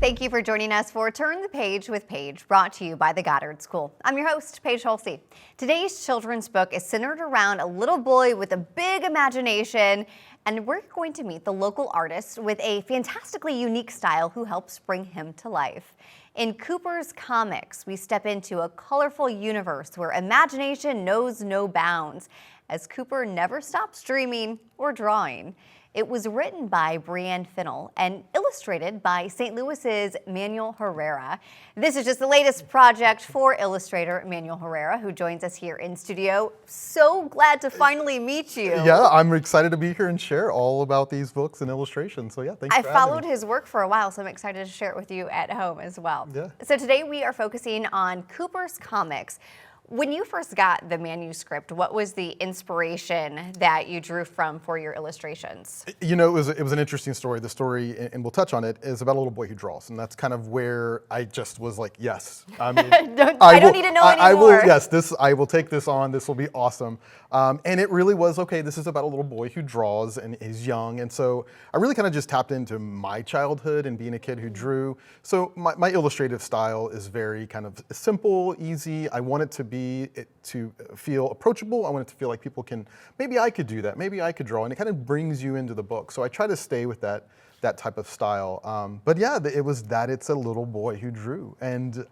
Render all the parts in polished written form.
Thank you for joining us for Turn the Page with Paige, brought to you by the Goddard School. I'm your host, Paige Hulsey. Today's children's book is centered around a little boy with a big imagination, and we're going to meet the local artist with a fantastically unique style who helps bring him to life. In Cooper's Comics, we step into a colorful universe where imagination knows no bounds, as Cooper never stops dreaming or drawing. It was written by Brianne Finnell and illustrated by St. Louis's Manuel Herrera. This is just the latest project for illustrator Manuel Herrera, who joins us here in studio. So glad to finally meet you. Yeah, I'm excited to be here and share all about these books and illustrations. So yeah, thanks for having me. I followed his work for a while, so I'm excited to share it with you at home as well. Yeah. So today we are focusing on Cooper's Comics. When you first got the manuscript, what was the inspiration that you drew from for your illustrations? You know, it was an interesting story. The story, and we'll touch on it, is about a little boy who draws, and that's kind of where I just was like, yes. I mean, I don't need to know anymore. I will take this on. This will be awesome. And it really was, okay, this is about a little boy who draws and is young, and so I really kind of just tapped into my childhood and being a kid who drew. So my illustrative style is very kind of simple, easy. I want it to feel approachable. I want it to feel like people can, maybe I could do that, maybe I could draw, and it kind of brings you into the book. So I try to stay with that type of style. But yeah, it's a little boy who drew, and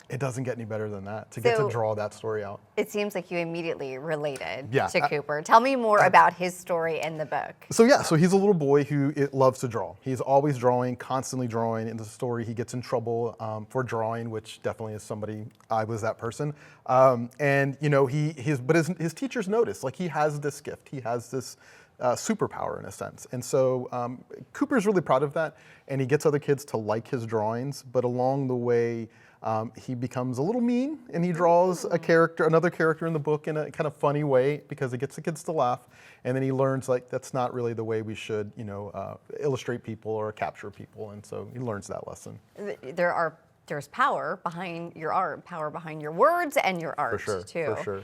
it doesn't get any better than that, to get to draw that story out. It seems like you immediately related to Cooper. Tell me more about his story in the book. So he's a little boy who loves to draw. He's always drawing, constantly drawing. In the story, he gets in trouble for drawing, which definitely is I was that person. And you know, his teachers notice, like, he has this gift. He has this superpower in a sense. And so Cooper's really proud of that, and he gets other kids to like his drawings, but along the way, he becomes a little mean, and he draws another character in the book in a kind of funny way because it gets the kids to laugh. And then he learns, like, that's not really the way we should, illustrate people or capture people. And so he learns that lesson. There's power behind your art, power behind your words and your art too. For sure.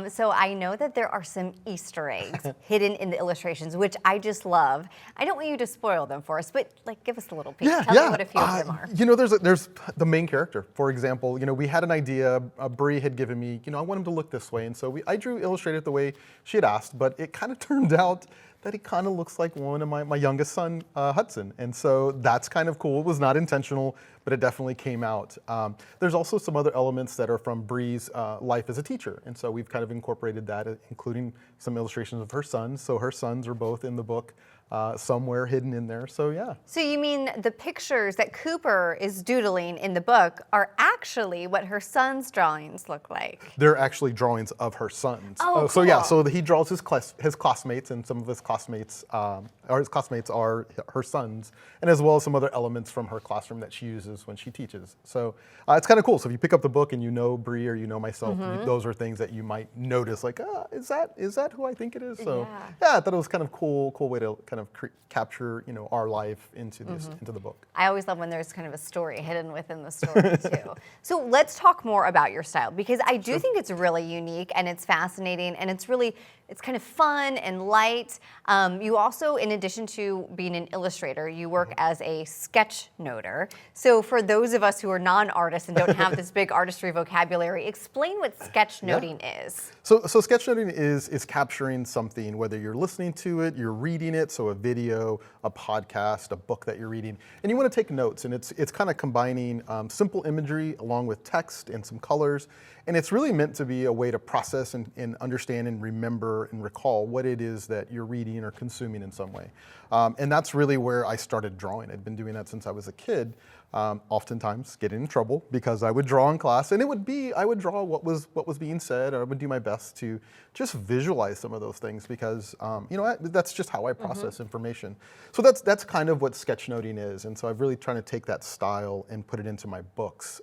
So I know that there are some Easter eggs hidden in the illustrations, which I just love. I don't want you to spoil them for us, but give us a little peek. Tell me what a few of them are. You know, there's the main character, for example. You know, we had an idea. Bree had given me, I want him to look this way, and so I illustrated the way she had asked, but it kind of turned out that he kind of looks like one of my youngest son, Hudson. And so that's kind of cool. It was not intentional, but it definitely came out. There's also some other elements that are from Bree's life as a teacher. And so we've kind of incorporated that, including some illustrations of her sons. So her sons are both in the book, somewhere hidden in there, so yeah. So you mean the pictures that Cooper is doodling in the book are actually what her son's drawings look like? They're actually drawings of her sons. Oh, So cool. yeah, so he draws his classmates, and some of his classmates are her sons, and as well as some other elements from her classroom that she uses when she teaches. So it's kind of cool. So if you pick up the book and you know Bree or you know myself, those are things that you might notice, like, is that who I think it is? So yeah, I thought it was kind of cool way to kind of capture our life into the book. I always love when there's kind of a story hidden within the story too. So let's talk more about your style, because I do think it's really unique and it's fascinating, and it's kind of fun and light. You also, in addition to being an illustrator, you work as a sketch noter. So for those of us who are non-artists and don't have this big artistry vocabulary, explain what sketch noting is. So sketch noting is capturing something, whether you're listening to it, you're reading it, so a video, a podcast, a book that you're reading, and you want to take notes, and it's kind of combining simple imagery along with text and some colors, and it's really meant to be a way to process and understand and remember and recall what it is that you're reading or consuming in some way. And that's really where I started drawing. I'd been doing that since I was a kid, oftentimes getting in trouble because I would draw in class, and I would draw what was being said, or I would do my best to just visualize some of those things because that's just how I process information. So that's kind of what sketchnoting is, and so I've really trying to take that style and put it into my books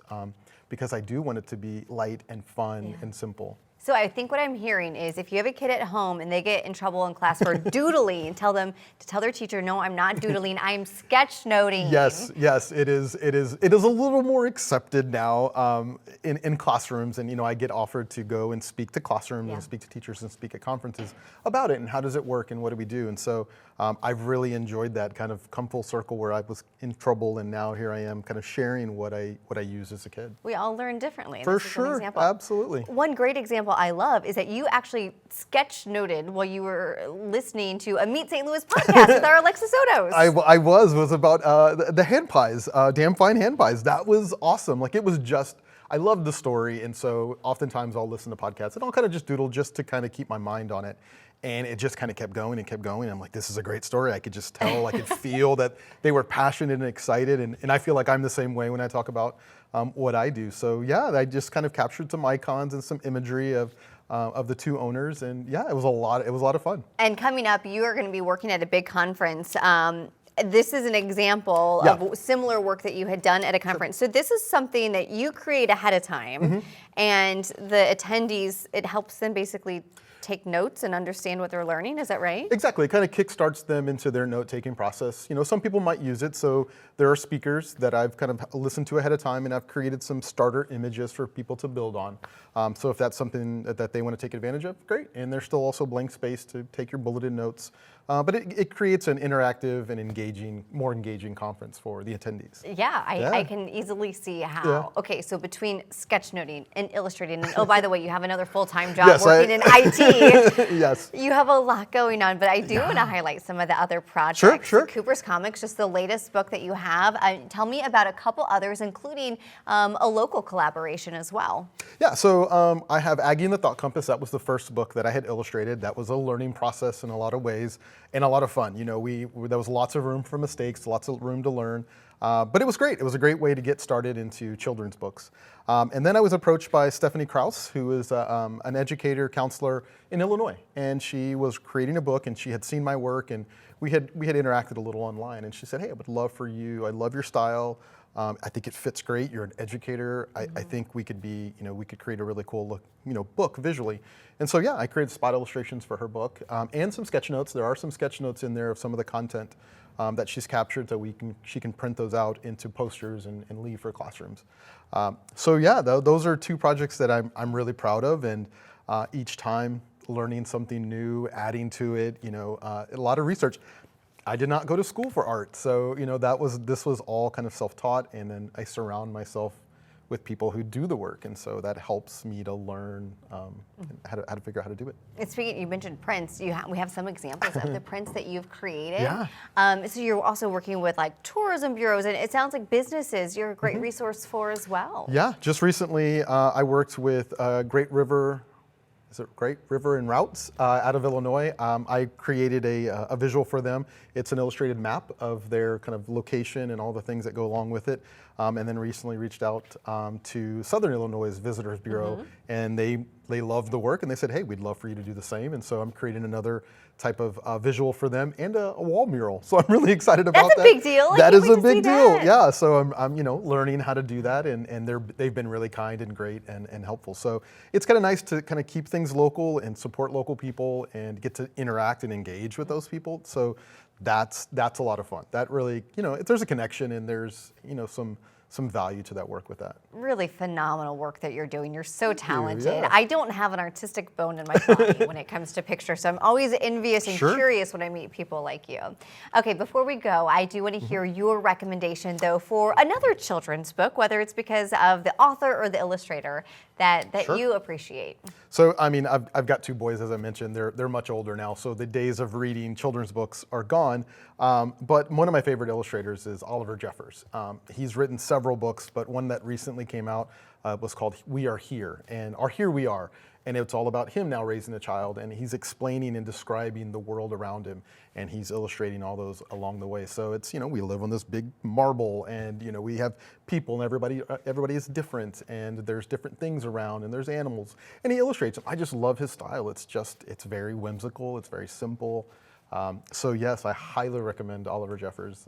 because I do want it to be light and fun and simple. So I think what I'm hearing is if you have a kid at home and they get in trouble in class for doodling, tell them to tell their teacher, no, I'm not doodling, I'm sketchnoting. Yes, it is a little more accepted now in classrooms, and I get offered to go and speak to classrooms and speak to teachers and speak at conferences about it and how does it work and what do we do. And so I've really enjoyed that, kind of come full circle where I was in trouble and now here I am kind of sharing what I used as a kid. We all learn differently. For this is an sure, example. absolutely. One great example I love is that you actually sketchnoted while you were listening to a Meet St. Louis podcast with our Alexa Sotos. I was about the hand pies, damn fine hand pies. That was awesome. Like, it was just, I loved the story, and so oftentimes I'll listen to podcasts and I'll kind of just doodle just to kind of keep my mind on it. And it just kind of kept going and kept going. I'm like, this is a great story. I could just tell, I could feel that they were passionate and excited. And I feel like I'm the same way when I talk about what I do. So yeah, I just kind of captured some icons and some imagery of the two owners. And yeah, it was a lot of fun. And coming up, you are going to be working at a big conference. This is an example of similar work that you had done at a conference. So this is something that you create ahead of time, and the attendees, it helps them basically take notes and understand what they're learning. Is that right? Exactly. It kind of kickstarts them into their note-taking process. Some people might use it. So there are speakers that I've kind of listened to ahead of time, and I've created some starter images for people to build on. So if that's something that they want to take advantage of, great. And there's still also blank space to take your bulleted notes. But it creates an interactive and more engaging conference for the attendees. Yeah, I can easily see how. Yeah. Okay, so between sketchnoting and illustrating, and oh, by the way, you have another full-time job working in IT. Yes. You have a lot going on, but I do want to highlight some of the other projects. Sure. Cooper's Comics, just the latest book that you have. Tell me about a couple others, including a local collaboration as well. Yeah, so I have Aggie and the Thought Compass. That was the first book that I had illustrated. That was a learning process in a lot of ways and a lot of fun. There was lots of room for mistakes, lots of room to learn. But it was great. It was a great way to get started into children's books. And then I was approached by Stephanie Krause, who is an educator, counselor in Illinois. And she was creating a book, and she had seen my work, and we had interacted a little online. And she said, hey, I would love for you, I love your style. I think it fits great. You're an educator. I think we could we could create a really cool book visually. And so, yeah, I created spot illustrations for her book and some sketch notes. There are some sketch notes in there of some of the content that she's captured, so she can print those out into posters and leave for classrooms. So yeah, those are two projects that I'm really proud of, and each time learning something new, adding to it, a lot of research. I did not go to school for art, so this was all kind of self-taught, and then I surround myself with people who do the work, and so that helps me to learn how to figure out how to do it. And speaking, you mentioned prints. We have some examples of the prints that you've created. Yeah. So you're also working with like tourism bureaus, and it sounds like businesses you're a great resource for as well. Yeah, just recently I worked with Great River. Is it Great River and Routes out of Illinois? I created a visual for them. It's an illustrated map of their kind of location and all the things that go along with it. And then recently reached out to Southern Illinois' Visitors Bureau, and they loved the work, and they said, hey, we'd love for you to do the same. And so I'm creating another type of visual for them, and a wall mural. So I'm really excited about that. That's a big deal. That is a big deal. Yeah. So I'm learning how to do that, and they've been really kind and great and helpful. So it's kind of nice to kind of keep things local and support local people and get to interact and engage with those people. So that's a lot of fun. That really, there's a connection, and there's some value to that work with that. Really phenomenal work that you're doing. You're so talented. Yeah. I don't have an artistic bone in my body when it comes to pictures, so I'm always envious and curious when I meet people like you. Okay, before we go, I do want to hear your recommendation, though, for another children's book, whether it's because of the author or the illustrator that you appreciate. So, I mean, I've got two boys, as I mentioned. They're much older now, so the days of reading children's books are gone. But one of my favorite illustrators is Oliver Jeffers. He's written several books, but one that recently came out was called We Are Here, and Here We Are. And it's all about him now raising a child, and he's explaining and describing the world around him, and he's illustrating all those along the way. So it's, we live on this big marble, and, we have people, and everybody is different, and there's different things around, and there's animals, and he illustrates them. I just love his style. It's very whimsical. It's very simple. So yes, I highly recommend Oliver Jeffers'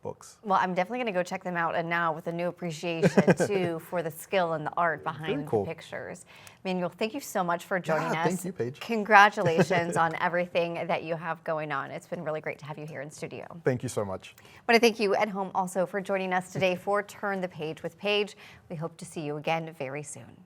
books. Well, I'm definitely going to go check them out, and now with a new appreciation too for the skill and the art behind cool. the pictures. Manuel, thank you so much for joining us. Thank you, Paige. Congratulations on everything that you have going on. It's been really great to have you here in studio. Thank you so much. I want to thank you at home also for joining us today for Turn the Page with Paige. We hope to see you again very soon.